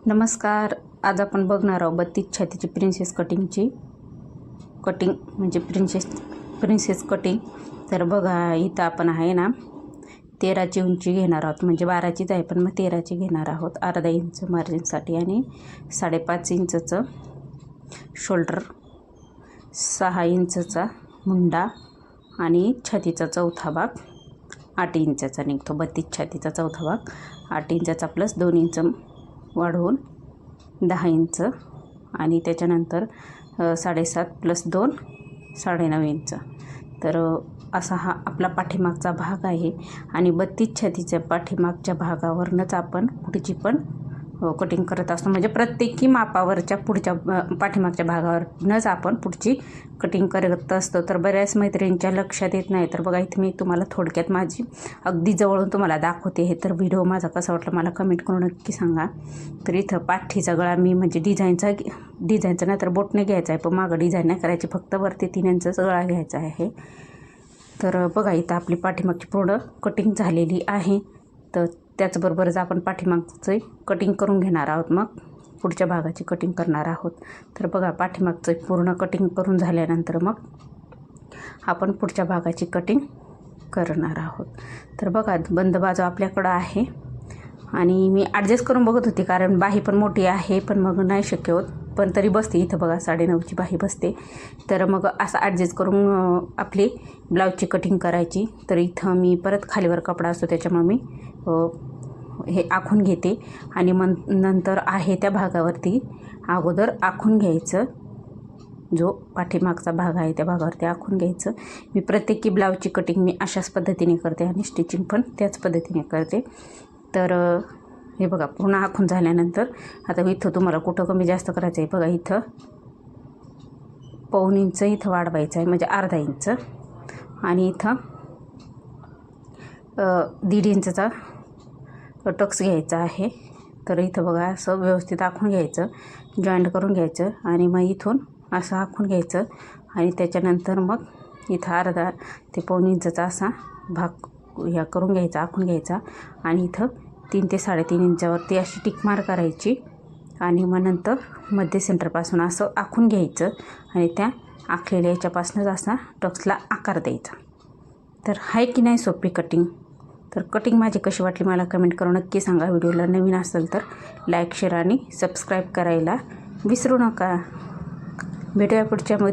नमस्कार. आज आपण बघणार आहोत 32 छातीची प्रिन्सेस कटिंग म्हणजे प्रिन्सेस कटिंग. तर बघा इथं आपण आहे ना 13ची उंची घेणार आहोत, म्हणजे 12चीच आहे पण मग 13ची घेणार आहोत. अर्धा इंच मार्जिनसाठी आणि 5.5 इंचचं शोल्डर, 6 इंचचा मुंडा आणि छातीचा चौथा भाग 8 इंचाचा निघतो. 32 छातीचा चौथा भाग 8 इंचाचा प्लस 2 इंच वाढवून 10 इंच आणि त्याच्यानंतर 7.5 प्लस 2 9.5 इंच. तर असा हा आपला पाठीमागचा भाग आहे आणि 32 छातीच्या पाठीमागच्या भागावरनंच आपण पुढची पण कटिंग करत असतो. म्हणजे प्रत्येकी मापावरच्या पुढच्या पाठीमागच्या भागावरनंच आपण पुढची कटिंग करत असतो. तर बऱ्याच मैत्रिणींच्या लक्षात येत नाही. तर बघा इथे मी तुम्हाला थोडक्यात माझी अगदी जवळून तुम्हाला दाखवते हे. तर व्हिडिओ माझा कसा वाटला मला कमेंट करून नक्की सांगा. तर इथं पाठीचा गळा मी म्हणजे डिझाईनचा नाही तर बोटने घ्यायचा आहे, पण मागं डिझाईन नाही करायची, फक्त वरती 3 इंचच गळा घ्यायचा आहे. तर बघा इथं आपली पाठीमागची पूर्ण कटिंग झालेली आहे. तर त्याचबरोबरच आपण पाठीमागचं कटिंग करून घेणार आहोत, मग पुढच्या भागाची कटिंग करणार आहोत. तर बघा पाठीमागचं पूर्ण कटिंग करून झाल्यानंतर मग आपण पुढच्या भागाची कटिंग करणार आहोत. तर बघा बंद बाजू आपल्याकडं आहे आणि मी ॲडजस्ट करून बघत होते, कारण बाही पण मोठी आहे, पण मग नाही शक्य होत, पण तरी बसते. इथं बघा 9.5ची बाही बसते. तर मग असं ॲडजस्ट करून आपली ब्लाऊजची कटिंग करायची. तर इथं मी परत खालीवर कपडा असतो त्याच्यामुळे मी हे आखून घेते आणि मग नंतर आहे त्या भागावरती अगोदर आखून घ्यायचं. जो पाठीमागचा भाग आहे त्या भागावरती आखून घ्यायचं. मी प्रत्येकी ब्लाऊजची कटिंग मी अशाच पद्धतीने करते आणि स्टिचिंग पण त्याच पद्धतीने करते. तर हे बघा पूर्ण आखून झाल्यानंतर आता इथं तुम्हाला कुठं कमी जास्त करायचं आहे. बघा इथं 1.5 इंच इथं वाढवायचं आहे, म्हणजे अर्धा इंच, आणि इथं 1.5 इंचचा टक्स घ्यायचा आहे. तर इथं बघा असं व्यवस्थित आखून घ्यायचं, जॉईंट करून घ्यायचं आणि मग इथून असं आखून घ्यायचं आणि त्याच्यानंतर मग इथं अर्धा ते 1.5 इंचचा असा भाग ह्या करून घ्यायचा, आखून घ्यायचा आणि इथं 3 ते 3.5 इंचावरती अशी टिक मार करायची आणि मग नंतर मध्य सेंटरपासून असं आखून घ्यायचं आणि त्या आखलेल्या याच्यापासूनच असा टक्सला आकार द्यायचा. तर आहे की नाही सोपी कटिंग? तर कटिंग माझी कशी वाटली मला कमेंट करून नक्की सांगा. व्हिडिओला नवीन असेल तर लाईक, शेअर आणि सबस्क्राईब करायला विसरू नका. भेटूया पुढच्यामध्ये.